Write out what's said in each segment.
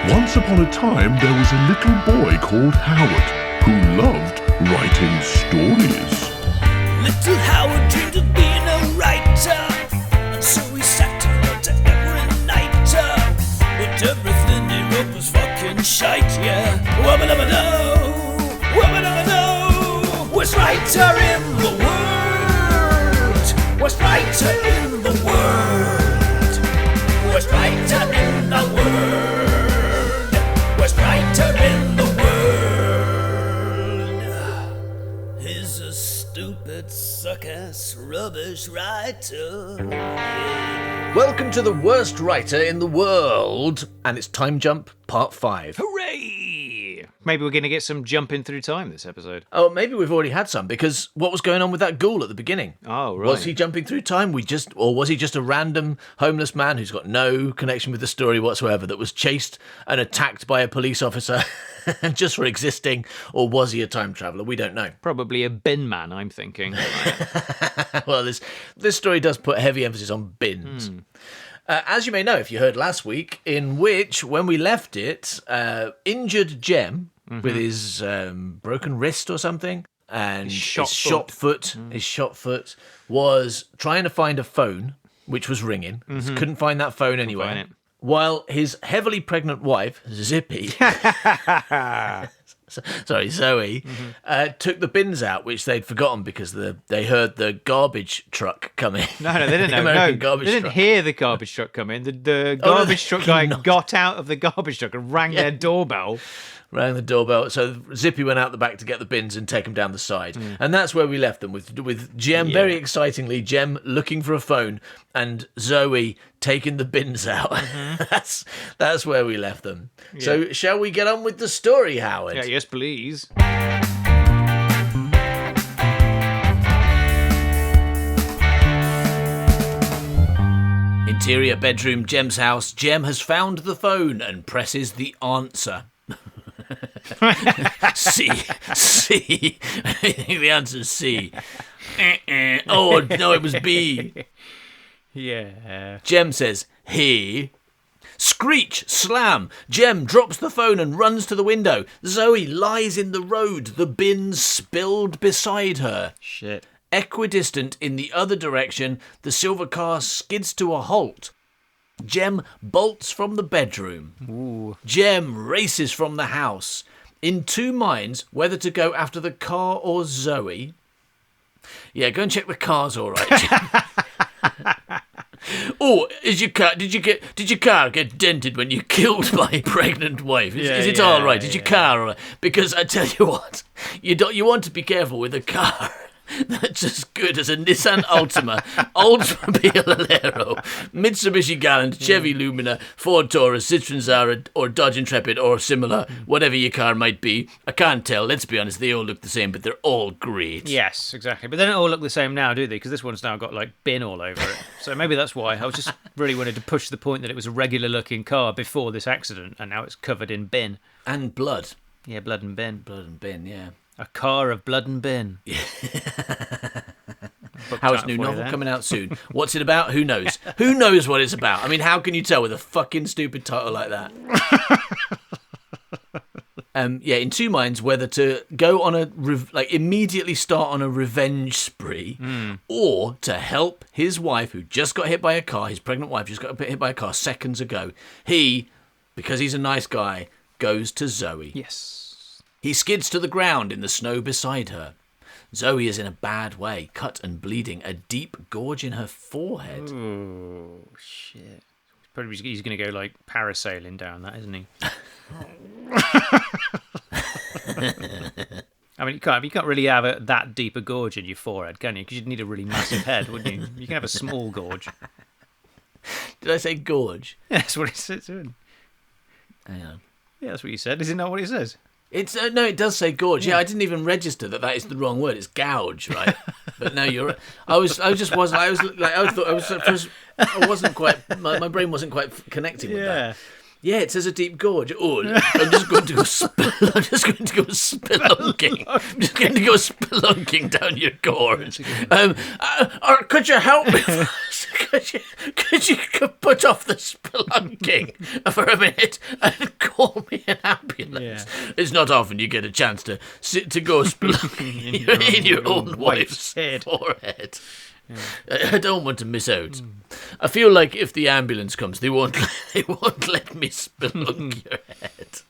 Once upon a time, there was a little boy called Howard who loved writing stories. Little Howard dreamed of being a writer, and so he sat and wrote every night. But everything he wrote was fucking shite, yeah. Wubba-dubba-doo, wubba-dubba-doo. Worst writer in the world, worst writer in the world, worst writer in the world, worst writer in the world. He's a stupid, suck-ass, rubbish writer. Welcome to the worst writer in the world, and it's Time Jump Part 5. Hooray! Maybe we're going to get some jumping through time this episode. Oh, maybe we've already had some, because what was going on with that ghoul at the beginning? Oh, right. Was he jumping through time? Or was he just a random homeless man who's got no connection with the story whatsoever, that was chased and attacked by a police officer just for existing? Or was he a time traveller? We don't know. Probably a bin man, I'm thinking. Well, this story does put heavy emphasis on bins. As you may know, if you heard last week, in which, when we left it, injured Jem with his broken wrist or something, and his shot foot was trying to find a phone, which was ringing. Couldn't find that phone anywhere. While his heavily pregnant wife, Zippy, Zoe, took the bins out, which they'd forgotten because they heard the garbage truck coming. No, they didn't know. They didn't hear the garbage truck come in. The garbage truck guy got out of the garbage truck and rang their doorbell. Rang the doorbell. So Zippy went out the back to get the bins and take them down the side. And that's where we left them, with Jem, very excitingly, Jem looking for a phone and Zoe taking the bins out. That's where we left them. Yeah. So shall we get on with the story, Howard? Yeah, yes, please. Interior bedroom, Jem's house. Jem has found the phone and presses the answer. C. I think the answer's C. Oh, no, it was B. Yeah. Jem says, "He." Screech, slam. Jem drops the phone and runs to the window. Zoe lies in the road, the bins spilled beside her. Shit. Equidistant in the other direction, the silver car skids to a halt. Jem bolts from the bedroom. Ooh. Jem races from the house, in two minds whether to go after the car or Zoe. Yeah, go and check the car's all right, Jem. Oh, did your car get dented when you killed my pregnant wife? Is it all right? Did your car all right? Because I tell you what, you want to be careful with a car that's as good as a Nissan Altima, Oldsmobile Alero, Mitsubishi Galant, Chevy Lumina, Ford Taurus, Citroen Zara, or Dodge Intrepid, or similar, whatever your car might be. I can't tell, let's be honest, they all look the same, but they're all great. Yes, exactly. But they don't all look the same now, do they? Because this one's now got, like, bin all over it. So maybe that's why. I was just really wanted to push the point that it was a regular-looking car before this accident, and now it's covered in bin. And blood. Yeah, blood and bin. Blood and bin, yeah. A car of blood and bin. Howard's new novel coming out soon. What's it about? Who knows? Who knows what it's about? I mean, how can you tell with a fucking stupid title like that? In two minds whether to go on immediately start on a revenge spree, or to help his wife, who just got hit by a car, his pregnant wife just got hit by a car seconds ago. He, because he's a nice guy, goes to Zoe. Yes. He skids to the ground in the snow beside her. Zoe is in a bad way, cut and bleeding, a deep gorge in her forehead. Oh, shit. Probably he's going to go, like, parasailing down that, isn't he? I mean, you can't really have that deep a gorge in your forehead, can you? Because you'd need a really massive head, wouldn't you? You can have a small gorge. Did I say gorge? Yeah, that's what it says. Hang on. Yeah, that's what you said. Is it not what it says? It's no, it does say gorge. Yeah, I didn't even register that is the wrong word. It's gouge, right? But no, you're. I wasn't quite. My brain wasn't quite connecting with that. Yeah, it says a deep gorge. Oh, I'm just going to go. I'm just going to go spelunking. I'm just going to go spelunking down your gorge. Or could you help me? could you put off the spelunking for a minute and call me an ambulance? Yeah. It's not often you get a chance to go spelunking in your own wife's forehead. I don't want to miss out. I feel like if the ambulance comes, they won't let me spelunk your head.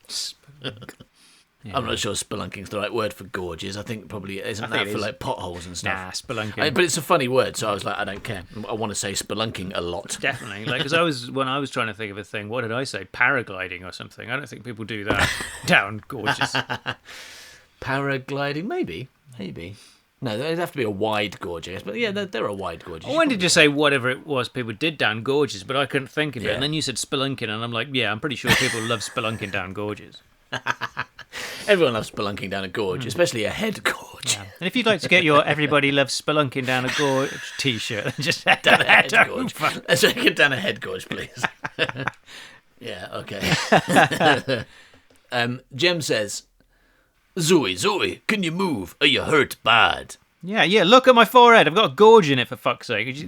Yeah. I'm not sure spelunking's the right word for gorges. I think probably isn't that for like potholes and stuff. Nah, spelunking. But it's a funny word, so I was like, I don't care. I want to say spelunking a lot. Definitely, like because when I was trying to think of a thing, what did I say? Paragliding or something. I don't think people do that down gorges. Paragliding, maybe. No, there'd have to be a wide gorge, I guess. But yeah, there are wide gorges. I wanted to say whatever it was people did down gorges, but I couldn't think of it. Yeah. And then you said spelunking, and I'm like, yeah, I'm pretty sure people love spelunking down gorges. Everyone loves spelunking down a gorge, especially a head gorge. Yeah. And if you'd like to get your "Everybody Loves Spelunking Down a Gorge" T-shirt, then just head Down a head over. gorge. Let's make it down a head gorge, please. Yeah, okay. Jem says, Zoe, can you move? Are you hurt bad? Yeah, look at my forehead. I've got a gorge in it, for fuck's sake.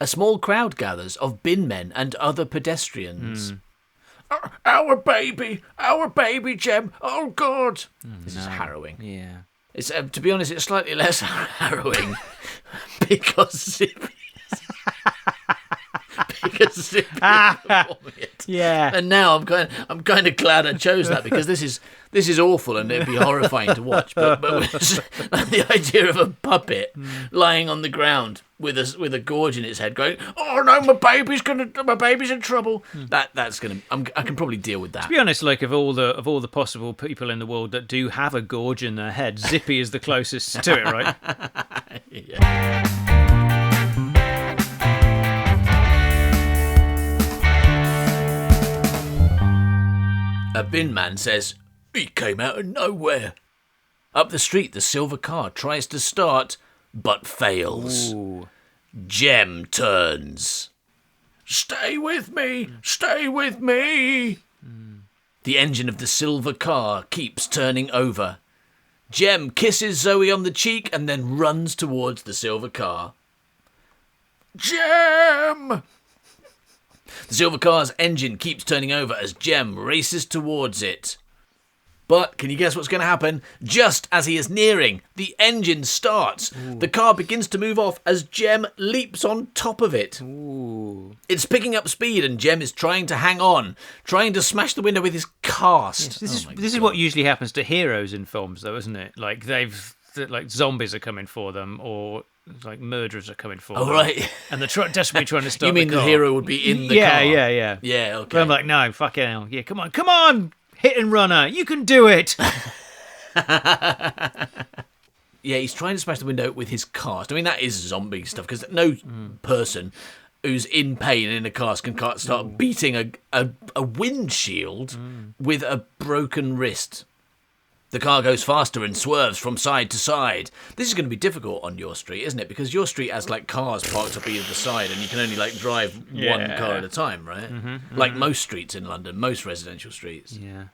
A small crowd gathers of bin men and other pedestrians. Our baby, Jem. Oh, God. This is harrowing. Yeah. It's to be honest, it's slightly less harrowing because Zippy is performing it. Yeah. And now I'm kind of glad I chose that because this is awful and it'd be horrifying to watch. But the idea of a puppet lying on the ground with a gorge in its head, going, "Oh no, my baby's in trouble." That's gonna. I can probably deal with that. To be honest, like of all the possible people in the world that do have a gorge in their head, Zippy is the closest to it, right? Yeah. A bin man says, "He came out of nowhere." Up the street, the silver car tries to start, but fails. Ooh. Jem turns. Stay with me! Stay with me! The engine of the silver car keeps turning over. Jem kisses Zoe on the cheek and then runs towards the silver car. Jem! The silver car's engine keeps turning over as Jem races towards it. But can you guess what's going to happen? Just as he is nearing, the engine starts. Ooh. The car begins to move off as Jem leaps on top of it. Ooh. It's picking up speed and Jem is trying to hang on, trying to smash the window with his cast. Yes, this is what usually happens to heroes in films, though, isn't it? Like like zombies are coming for them, or like murderers are coming for them. Oh, right. And they're desperately trying to stop. You mean the hero would be in the car? Yeah. Yeah, okay. But I'm like, no, fucking hell. Yeah, come on. Hit and runner, you can do it. Yeah, he's trying to smash the window with his cast. I mean, that is zombie stuff, because no person who's in pain in a cast can start beating a windshield with a broken wrist. The car goes faster and swerves from side to side. This is going to be difficult on your street, isn't it? Because your street has like cars parked up either side, and you can only like drive one car at a time, right? Like most streets in London, most residential streets. Yeah.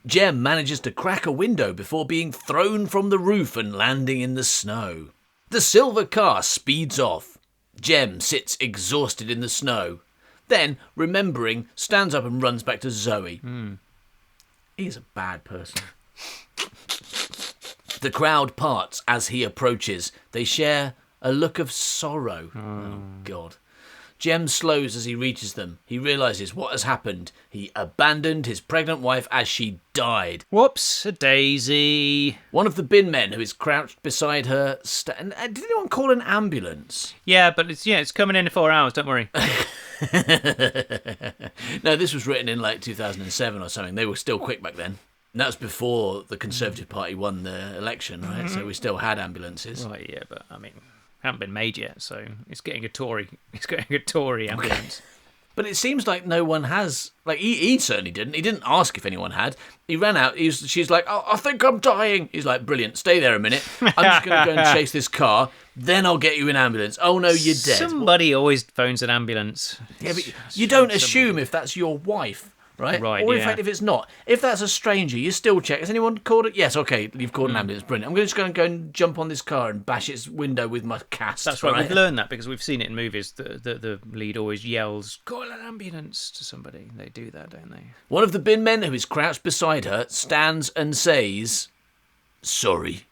Jem manages to crack a window before being thrown from the roof and landing in the snow. The silver car speeds off. Jem sits exhausted in the snow. Then, remembering, stands up and runs back to Zoe. He's a bad person. The crowd parts as he approaches. They share a look of sorrow. Oh, God. Jem slows as he reaches them. He realises what has happened. He abandoned his pregnant wife as she died. Whoops, a daisy. One of the bin men who is crouched beside her... did anyone call an ambulance? Yeah, but it's coming in 4 hours, don't worry. No, this was written in like 2007 or something. They were still quick back then. And that was before the Conservative Party won the election, right? So we still had ambulances. Right, yeah, but I mean, haven't been made yet, so it's getting a Tory ambulance. But it seems like no one has. Like, he certainly didn't. He didn't ask if anyone had. He ran out. She's like, oh, I think I'm dying. He's like, brilliant. Stay there a minute. I'm just going to go and chase this car. Then I'll get you an ambulance. Oh, no, you're dead. Somebody always phones an ambulance. Yeah, but you don't assume if that's your wife. Right? Or in fact, if it's not. If that's a stranger, you still check. Has anyone called it? Yes, okay, you've called an ambulance. Brilliant. I'm just going to go and jump on this car and bash its window with my cast. That's right. We've learned that because we've seen it in movies. The lead always yells, call an ambulance to somebody. They do that, don't they? One of the bin men who is crouched beside her stands and says, sorry.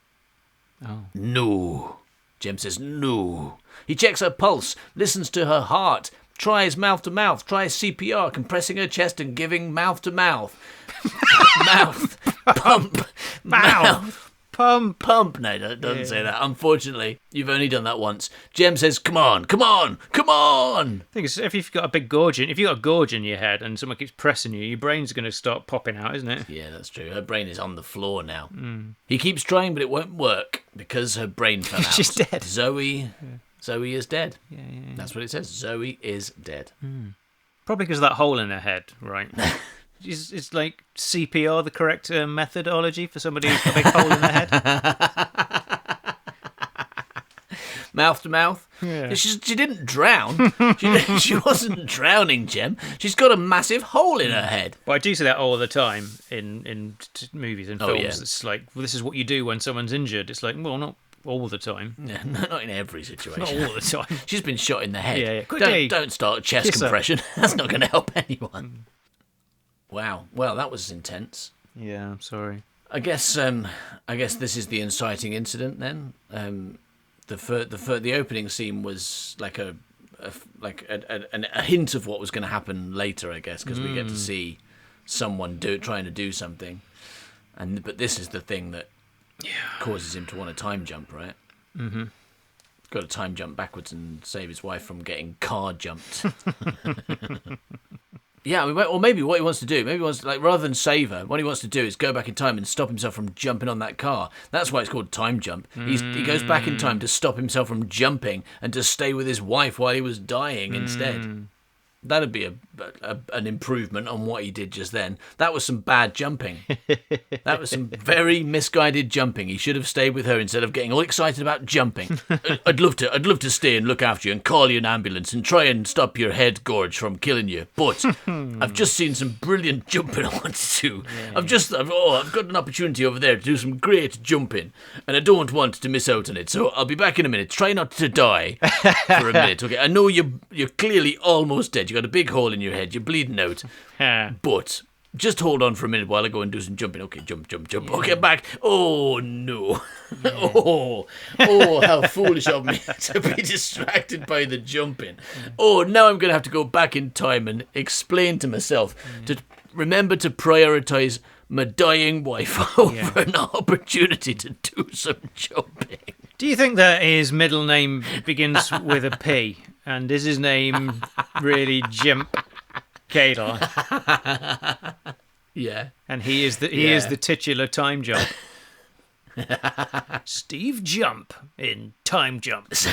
Oh. No. Jem says, no. He checks her pulse, listens to her heart, tries mouth-to-mouth, tries CPR, compressing her chest and giving mouth-to-mouth. Mouth. Pump. Mouth. Pump. Pump. No, it doesn't say that. Unfortunately, you've only done that once. Jem says, come on, come on, come on. I think it's, if you've got a big gorge if you've got a gorge in your head and someone keeps pressing you, your brain's going to start popping out, isn't it? Yeah, that's true. Her brain is on the floor now. He keeps trying, but it won't work because her brain fell out. She's dead. Zoe is dead. Yeah. That's what it says. Zoe is dead. Probably because of that hole in her head, right? Is like CPR the correct methodology for somebody who's got a big hole in their head? Mouth to mouth. Yeah. She didn't drown. She wasn't drowning, Jem. She's got a massive hole in her head. But I do see that all the time in movies and films. Yeah. It's like, well, this is what you do when someone's injured. It's like, well, not all the time. Yeah, not in every situation. Not all the time. She's been shot in the head. Yeah. Quickly. Don't start chest Kiss her. compression. That's not going to help anyone. Wow. Well, that was intense. Yeah, I'm sorry. I guess this is the inciting incident then. The opening scene was like a hint of what was going to happen later, I guess, because we get to see someone trying to do something, but this is the thing that causes him to want a time jump, right? Mm-hmm. Got to time jump backwards and save his wife from getting car jumped. Yeah, I mean, or maybe what he wants to do, rather than save her, what he wants to do is go back in time and stop himself from jumping on that car. That's why it's called time jump. He goes back in time to stop himself from jumping and to stay with his wife while he was dying instead. That'd be an improvement on what he did just then. That was some bad jumping. That was some very misguided jumping. He should have stayed with her instead of getting all excited about jumping. I'd love to stay and look after you and call you an ambulance and try and stop your head gorge from killing you. But I've just seen some brilliant jumping I want to do. I've got an opportunity over there to do some great jumping, and I don't want to miss out on it. So I'll be back in a minute. Try not to die for a minute, okay? I know you're clearly almost dead. You got a big hole in your head. You're bleeding out. But just hold on for a minute while I go and do some jumping. Okay, jump. Okay, back. Oh, no. Oh, how foolish of me to be distracted by the jumping. Oh, now I'm going to have to go back in time and explain to myself to remember to prioritise my dying wife over an opportunity to do some jumping. Do you think that his middle name begins with a P? And is his name really Jimp Cadle? Yeah. And he is the titular time jump. Steve Jump in Time Jumps.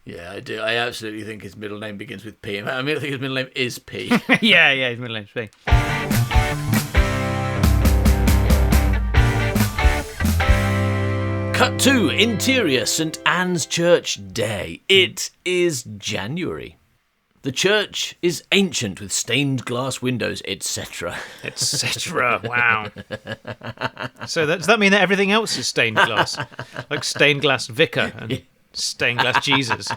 Yeah, I do. I absolutely think his middle name begins with P. I think his middle name is P. yeah, his middle name's P. Cut to interior St. Anne's Church Day. It is January. The church is ancient with stained glass windows, etc. Etc. Wow. So does that mean that everything else is stained glass? Like stained glass vicar and stained glass Jesus?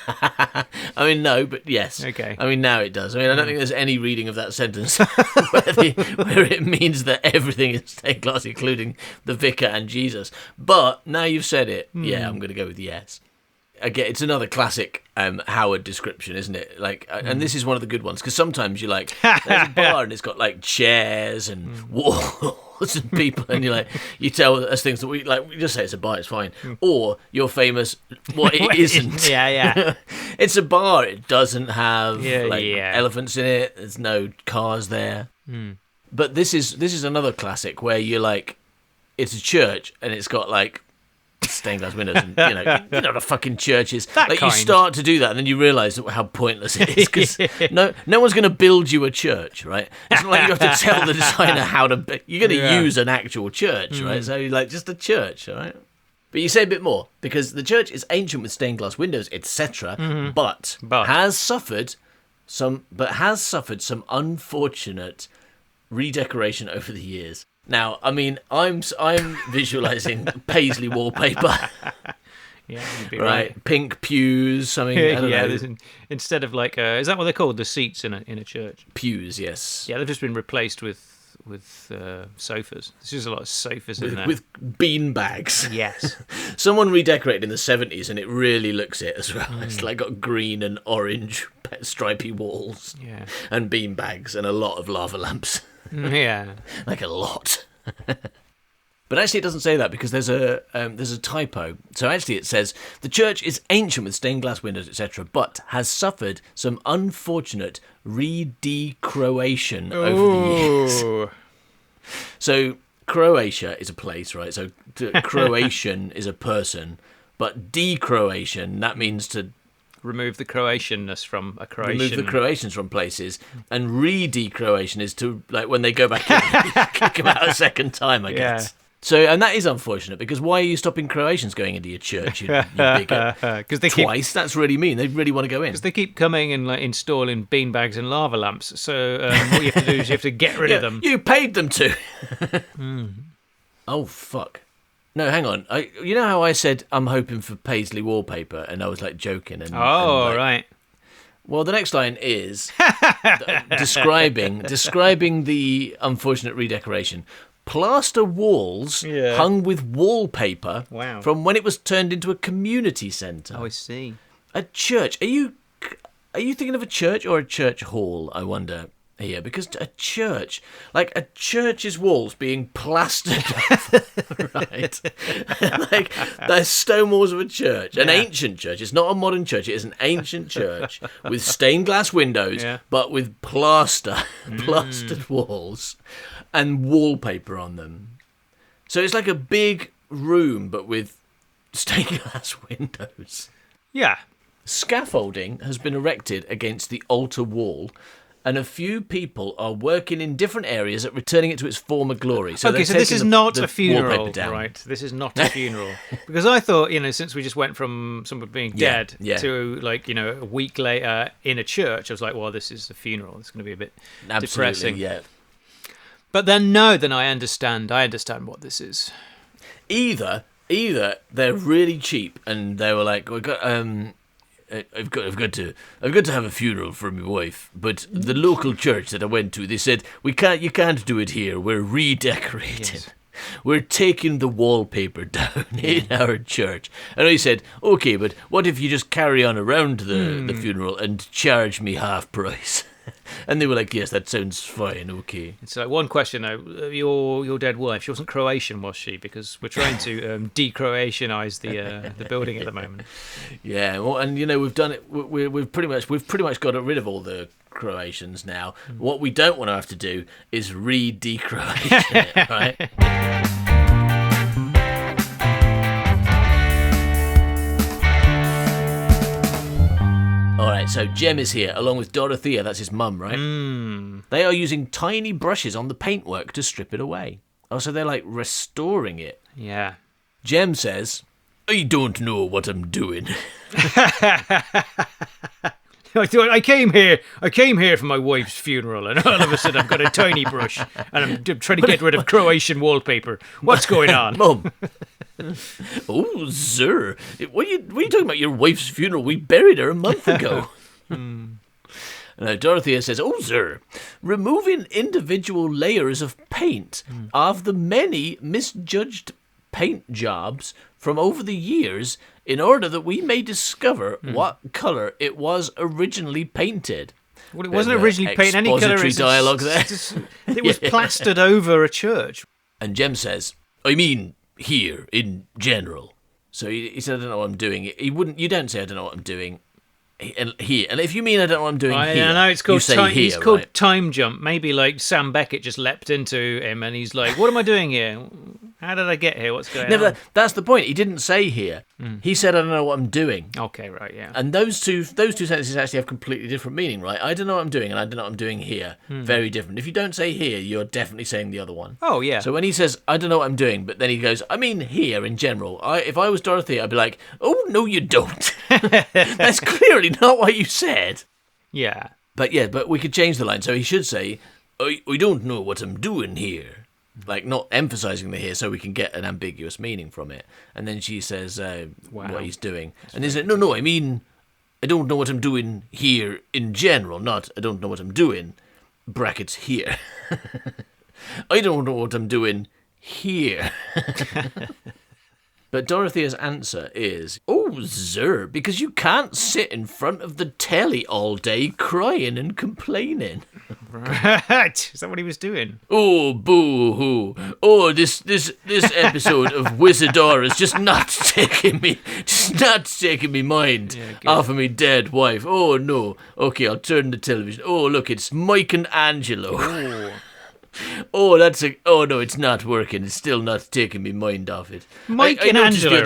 I mean, no, but yes. Okay. I mean, now it does. I mean, I don't think there's any reading of that sentence where it means that everything is stained glass, including the vicar and Jesus. But now you've said it, yeah, I'm going to go with yes. Again, it's another classic Howard description, isn't it? Like, and this is one of the good ones, because sometimes you're like, there's a bar and it's got like chairs and walls and people, and you're like, you tell us things that we just say it's a bar, it's fine. Or you're famous, it isn't. Yeah. It's a bar. It doesn't have elephants in it. There's no cars there. But this is another classic where you're like, it's a church and it's got like stained glass windows, and you know what a fucking church is. That like kind. you start to do that, and then you realise how pointless it is because no one's going to build you a church, right? It's not like you have to tell the designer how to. You're going to use an actual church, right? So like just a church, all right? But you say a bit more because the church is ancient with stained glass windows, etc., but has suffered some unfortunate redecoration over the years. Now, I mean, I'm visualizing paisley wallpaper. Yeah, you'd be right. Pink pews, something. I don't know. Instead of like, is that what they're called? The seats in a church. Pews, yes. Yeah, they've just been replaced with sofas. There's just a lot of sofas in there. With bean bags. Yes. Someone redecorated in the 70s, and it really looks it as well. It's like got green and orange stripy walls. Yeah. And bean bags and a lot of lava lamps. Yeah. Like a lot. But actually, it doesn't say that because there's a typo. So actually, it says the church is ancient with stained glass windows, etc., but has suffered some unfortunate redecoration over the years. So Croatia is a place, right? So Croatian is a person, but de-Croatian, that means to remove the Croatianness from a Croatian. Remove the Croatians from places, and re-de-Croatian is to like when they go back in, kick them out a second time, I guess. So, and that is unfortunate because why are you stopping Croatians going into your church? You bigot. Because they Twice. That's really mean. They really want to go in. Because they keep coming and like installing beanbags and lava lamps. So what you have to do is you have to get rid of them. You paid them to. Oh fuck. No, hang on. You know how I said I'm hoping for paisley wallpaper, and I was like joking. And right. Well, the next line is describing the unfortunate redecoration. Plaster walls hung with wallpaper from when it was turned into a community centre. Oh, I see. A church. Are you thinking of a church or a church hall, I wonder, here? Because a church, like a church's walls being plastered, right? Like the stone walls of a church, an ancient church. It's not a modern church. It is an ancient church with stained glass windows, but with plastered walls and wallpaper on them. So it's like a big room, but with stained glass windows. Yeah. Scaffolding has been erected against the altar wall, and a few people are working in different areas at returning it to its former glory. So okay, so this is not a funeral, right? This is not a funeral. Because I thought, since we just went from someone being dead to, like, a week later in a church, I was like, well, this is a funeral. It's going to be a bit depressing. Yeah. But then I understand. I understand what this is. Either they're really cheap and they were like, I've got to have a funeral for my wife, but the local church that I went to, they said you can't do it here. We're redecorating. Yes. We're taking the wallpaper down in our church. And I said, okay, but what if you just carry on around the funeral and charge me half price? And they were like, yes, that sounds fine, okay. It's like one question, though. Your dead wife, she wasn't Croatian, was she? Because we're trying to de-Croatianize the building at the moment. Yeah, well, and we've done it. We've pretty much got rid of all the Croatians now. What we don't want to have to do is re-de-Croatian it, right? All right, so Jem is here, along with Dorothea, that's his mum, right? They are using tiny brushes on the paintwork to strip it away. Oh, so they're like restoring it. Yeah. Jem says, I don't know what I'm doing. I came here for my wife's funeral, and all of a sudden I've got a tiny brush, and I'm trying to get rid of Croatian wallpaper. What's going on? Mum. Oh, sir. What are you talking about? Your wife's funeral? We buried her a month ago. Now, Dorothea says, oh, sir, removing individual layers of paint of the many misjudged paint jobs from over the years in order that we may discover what colour it was originally painted. Well, it wasn't originally painted any colour. Dialogue there. It was plastered over a church. And Jem says, I mean, here, in general. So he said, I don't know what I'm doing. You don't say, I don't know what I'm doing. And here. And if you mean I don't know what I'm doing here, know, it's called you say here, it's called right? Time Jump. Maybe like Sam Beckett just leapt into him and he's like, what am I doing here? How did I get here? What's going on? That's the point. He didn't say here. He said, I don't know what I'm doing. Okay, right, yeah. And those two sentences actually have completely different meaning, right? I don't know what I'm doing, and I don't know what I'm doing here. Very different. If you don't say here, you're definitely saying the other one. Oh, yeah. So when he says, I don't know what I'm doing, but then he goes, I mean here in general. If I was Dorothy, I'd be like, oh, no, you don't. That's clearly not what you said. Yeah. But we could change the line. So he should say, I don't know what I'm doing here. Like, not emphasising the here so we can get an ambiguous meaning from it. And then she says what he's doing. And he said, no, I mean, I don't know what I'm doing here in general, not I don't know what I'm doing, brackets here. I don't know what I'm doing here. But Dorothea's answer is, oh, sir, because you can't sit in front of the telly all day crying and complaining. Right. Is that what he was doing? Oh, boo-hoo. Oh, this episode of Wizardor is just not taking me mind off of me dead wife. Oh, no. Okay, I'll turn the television. Oh, look, it's Mike and Angelo. Oh. Oh, no, it's not working. It's still not taking me mind off it. Mike and Angelo,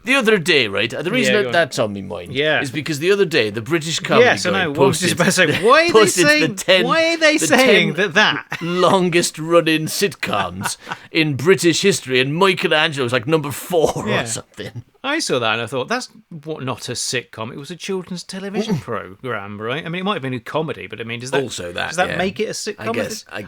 the other day, right? The reason that's on me mind is because the other day, the British Comedy Guide I was just about to say, why are they saying that? Longest running sitcoms in British history, and Mike and Angelo was like number 4 or something. I saw that and I thought, that's not a sitcom. It was a children's television program, right? I mean, it might have been a comedy, but I mean, does that make it a sitcom? I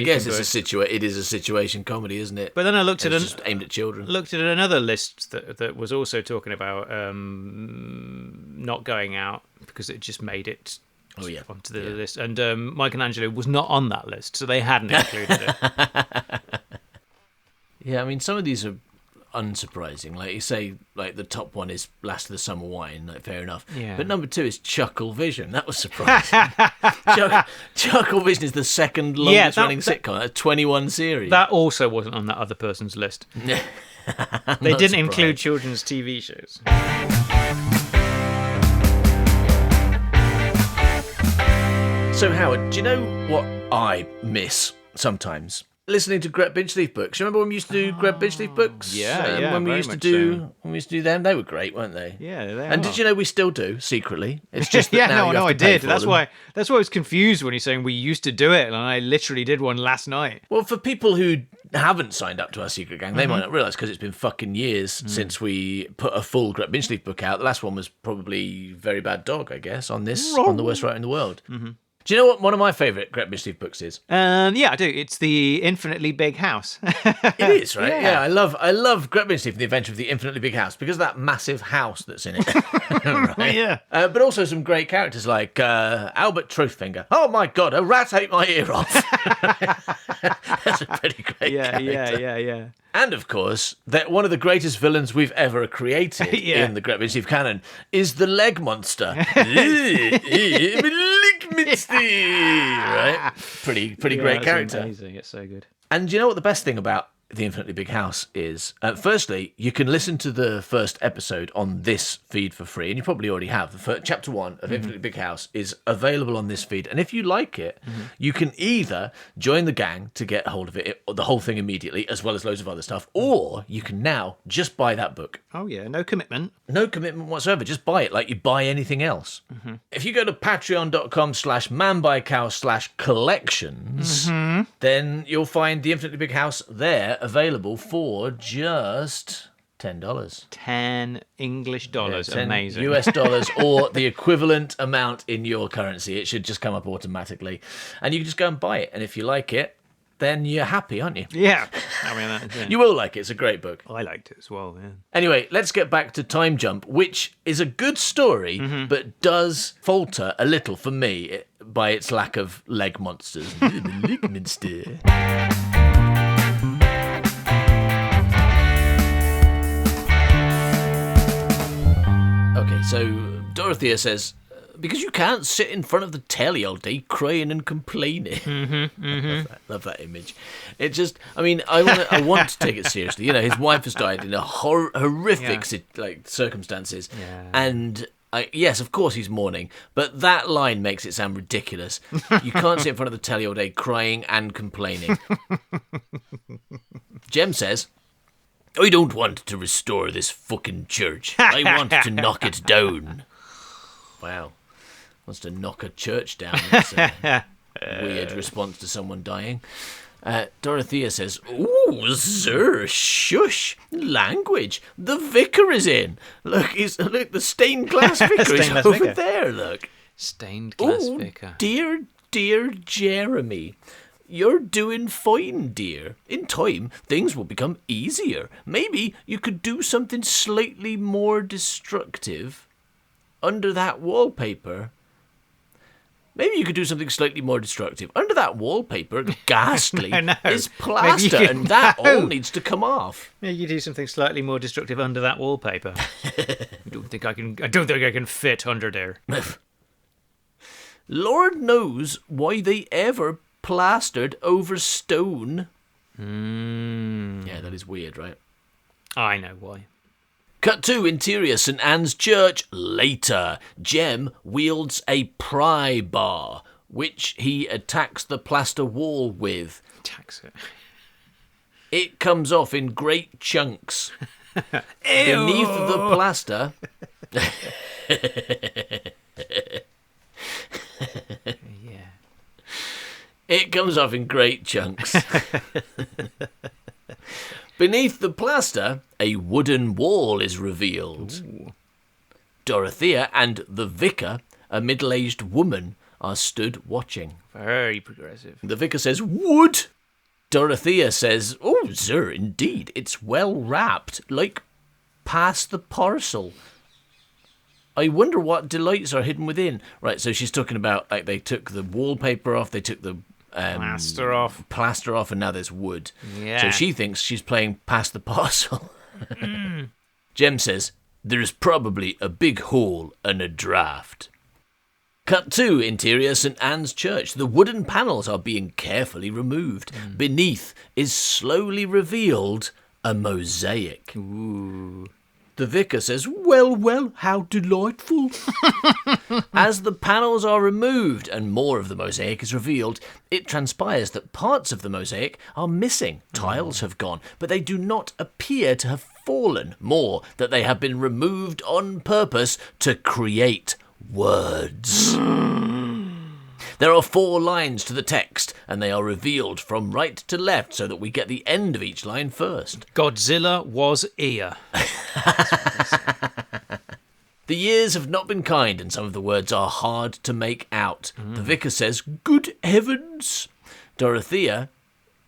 guess it is a situation comedy, isn't it? But then I looked just aimed at children. Looked at another list that was also talking about not going out because it just made it onto the list. And Mike and Angelo was not on that list, so they hadn't included it. Yeah, I mean, some of these are unsurprising. Like you say, like the top one is Last of the Summer Wine, like fair enough. Yeah. But number 2 is Chuckle Vision. That was surprising. Chuckle Vision is the second longest running sitcom. That's 21 series. That also wasn't on that other person's list. They didn't include children's TV shows. So Howard, do you know what I miss sometimes? Listening to Gret Binchleaf books. You remember when we used to do Gret Binchleaf books? When we used to do them, they were great, weren't they? Yeah, they are. And did you know we still do secretly? It's just that now I did. That's why I was confused when he's saying we used to do it, and I literally did one last night. Well, for people who haven't signed up to our secret gang, they might not realise because it's been fucking years since we put a full Gret Binchleaf book out. The last one was probably Very Bad Dog, I guess, on the worst writer in the world. Mm-hmm. Do you know what one of my favourite Gret Binchleaf books is? Yeah, I do. It's The Infinitely Big House. It is, right? Yeah, I love Gret Binchleaf, The Adventure of the Infinitely Big House, because of that massive house that's in it. Right? Yeah. But also some great characters like Albert Truthfinger. Oh my God, a rat ate my ear off. That's a pretty great character. Yeah. And of course, that one of the greatest villains we've ever created in the Gret Binchleaf canon is the Leg Monster. Right? Pretty great character. Amazing. It's so good. And do you know what the best thing about The Infinitely Big House is? Firstly, you can listen to the first episode on this feed for free, and you probably already have. Chapter 1 of Infinitely Big House is available on this feed, and if you like it, you can either join the gang to get hold of it, the whole thing immediately, as well as loads of other stuff, or you can now just buy that book. Oh yeah, no commitment. No commitment whatsoever. Just buy it like you buy anything else. Mm-hmm. If you go to patreon.com/manbycow/collections, then you'll find The Infinitely Big House there, available for just $10. 10 English dollars. Yeah, 10 amazing. US dollars, or the equivalent amount in your currency. It should just come up automatically. And you can just go and buy it. And if you like it, then you're happy, aren't you? Yeah. I mean, you will like it. It's a great book. I liked it as well, yeah. Anyway, let's get back to Time Jump, which is a good story, but does falter a little for me by its lack of leg monsters. Leg monster. Okay, so Dorothea says, because you can't sit in front of the telly all day crying and complaining. Love that image. It just, I mean, I want to take it seriously. You know, his wife has died in a horrific circumstances, and yes, of course he's mourning, but that line makes it sound ridiculous. You can't sit in front of the telly all day crying and complaining. Jem says, I don't want to restore this fucking church. I want to knock it down. Wow. Wants to knock a church down. That's a weird response to someone dying. Dorothea says, "Ooh, sir, shush, language. The vicar is in. Look, the stained glass vicar is over there, look. Stained glass vicar. Dear Jeremy. You're doing fine, dear. In time, things will become easier. Maybe you could do something slightly more destructive under that wallpaper. Under that wallpaper, ghastly, is plaster, and that all needs to come off. Yeah, you do something slightly more destructive under that wallpaper. I don't think I can fit under there. Lord knows why they ever plastered over stone. Yeah, that is weird, right? I know why. Cut to interior St. Anne's Church later. Jem wields a pry bar, which he attacks the plaster wall with. Attacks it. It comes off in great chunks. Beneath the plaster... Yeah. It comes off in great chunks. Beneath the plaster, a wooden wall is revealed. Ooh. Dorothea and the vicar, a middle-aged woman, are stood watching. Very progressive. The vicar says, "Wood!" Dorothea says, "Oh, sir, indeed, it's well wrapped, like past the parcel. I wonder what delights are hidden within." Right, so she's talking about, like, they took the wallpaper off, they took the plaster off, and now there's wood. Yeah. So she thinks she's playing past the parcel. Jem says, "There's probably a big hole and a draft." Cut to interior St. Anne's Church. The wooden panels are being carefully removed. Beneath is slowly revealed a mosaic. Ooh. The vicar says, well, how delightful." As the panels are removed and more of the mosaic is revealed, it transpires that parts of the mosaic are missing. Tiles have gone, but they do not appear to have fallen. More, that they have been removed on purpose to create words. There are 4 lines to the text, and they are revealed from right to left so that we get the end of each line first. Godzilla was ear. The years have not been kind, and some of the words are hard to make out. The vicar says, "Good heavens." Dorothea,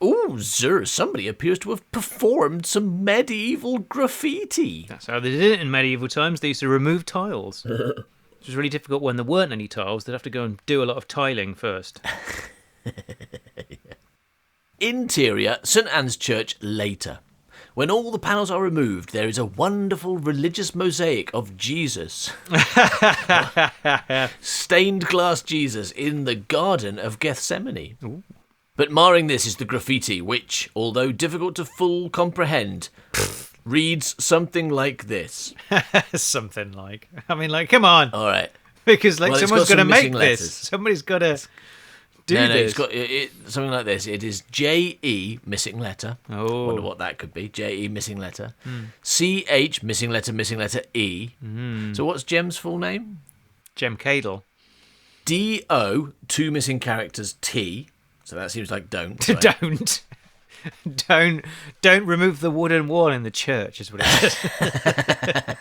"Oh, sir, somebody appears to have performed some medieval graffiti." That's how they did it in medieval times. They used to remove tiles. It was really difficult when there weren't any tiles. They'd have to go and do a lot of tiling first. Interior St. Anne's Church later. When all the panels are removed, there is a wonderful religious mosaic of Jesus. Stained glass Jesus in the Garden of Gethsemane. Ooh. But marring this is the graffiti, which, although difficult to full comprehend, reads something like this. Something like. I mean, like, come on. All right. Because, like, someone's got to make this. Somebody's got to do this. No, it's got something like this. It is J-E, missing letter. Oh. Wonder what that could be. J-E, missing letter. C-H, missing letter, E. So what's Jem's full name? Jem Cadle. D-O, 2 missing characters, T. So that seems like don't. Right? Don't remove the wooden wall in the church, is what it says.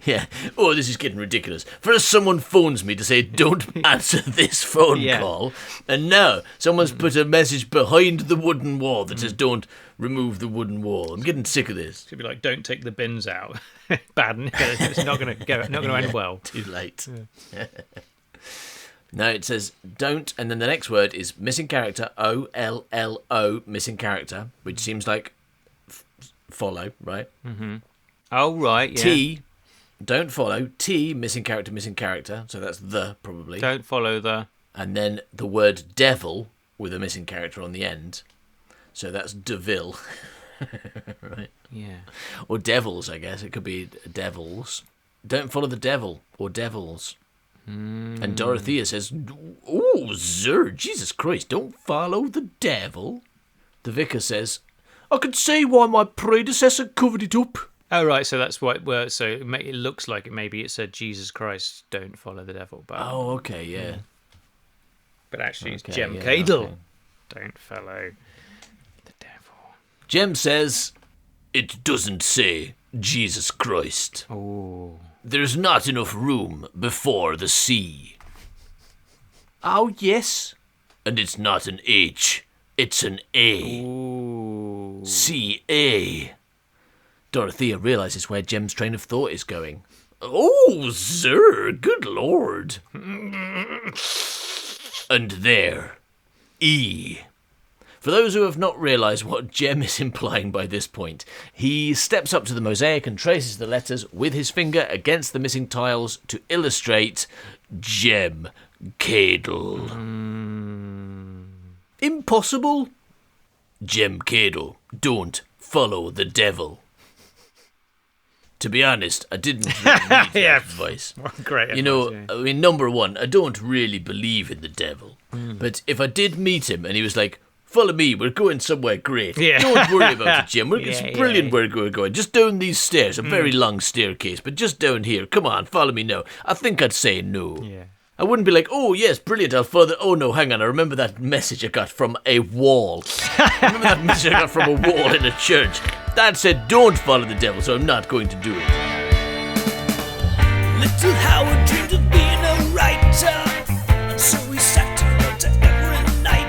Yeah. Oh, this is getting ridiculous. First, someone phones me to say, don't answer this phone call. And now, someone's put a message behind the wooden wall that says, don't remove the wooden wall. I'm getting sick of this. It could be like, don't take the bins out. Bad. It's not going to end well. Too late. Yeah. No, it says don't, and then the next word is missing character, O-L-L-O, missing character, which seems like follow, right? Mm-hmm. Oh, right, yeah. T, don't follow, T, missing character, so that's the, probably. Don't follow the. And then the word devil, with a missing character on the end, so that's Deville, right? Yeah. Or devils, I guess, it could be devils. Don't follow the devil, or devils. And Dorothea says, oh, sir, Jesus Christ, don't follow the devil. The vicar says, I can see why my predecessor covered it up. Oh, right, so that's what... Well, so it looks like maybe it said, Jesus Christ, don't follow the devil. But, oh, okay, yeah. But actually, it's Jem Cadle. Okay. Don't follow the devil. Jem says, it doesn't say Jesus Christ. Oh. There's not enough room before the C. Oh, yes. And it's not an H, it's an A. Ooh. C-A. Dorothea realises where Jem's train of thought is going. Oh, sir, good lord. And there, E. For those who have not realised what Jem is implying by this point, he steps up to the mosaic and traces the letters with his finger against the missing tiles to illustrate Jem Cadle. Impossible? Jem Cadle, don't follow the devil. To be honest, I didn't really need that advice. Great advice, you know, I mean, number one, I don't really believe in the devil. But if I did meet him and he was like, follow me, we're going somewhere great. Yeah. Don't worry about it, Jim. It's brilliant where we're going. Just down these stairs, a very long staircase, but just down here. Come on, follow me now. I think I'd say no. Yeah. I wouldn't be like, oh, yes, brilliant, I'll follow the... Oh, no, hang on, I remember that message I got from a wall. I remember that message I got from a wall in a church. That said, don't follow the devil, so I'm not going to do it. Little Howard dreamed of being a writer, and so he sat and wrote every night.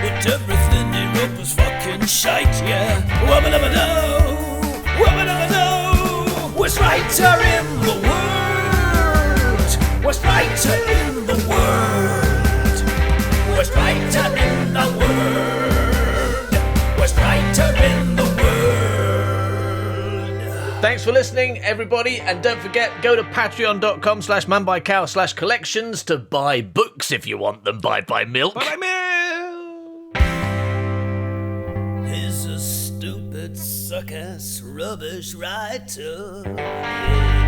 But everything he wrote was fucking shite, yeah. Wubba-dubba-doo, wubba-dubba-doo. Worst writer in the world, worst writer in the world, worst writer in the world, worst writer in the world. Thanks for listening, everybody, and don't forget, go to patreon.com/manbycow/collections to buy books if you want them. Buy milk. Bye-bye, milk! He's a stupid, suck-ass, rubbish writer. Yeah.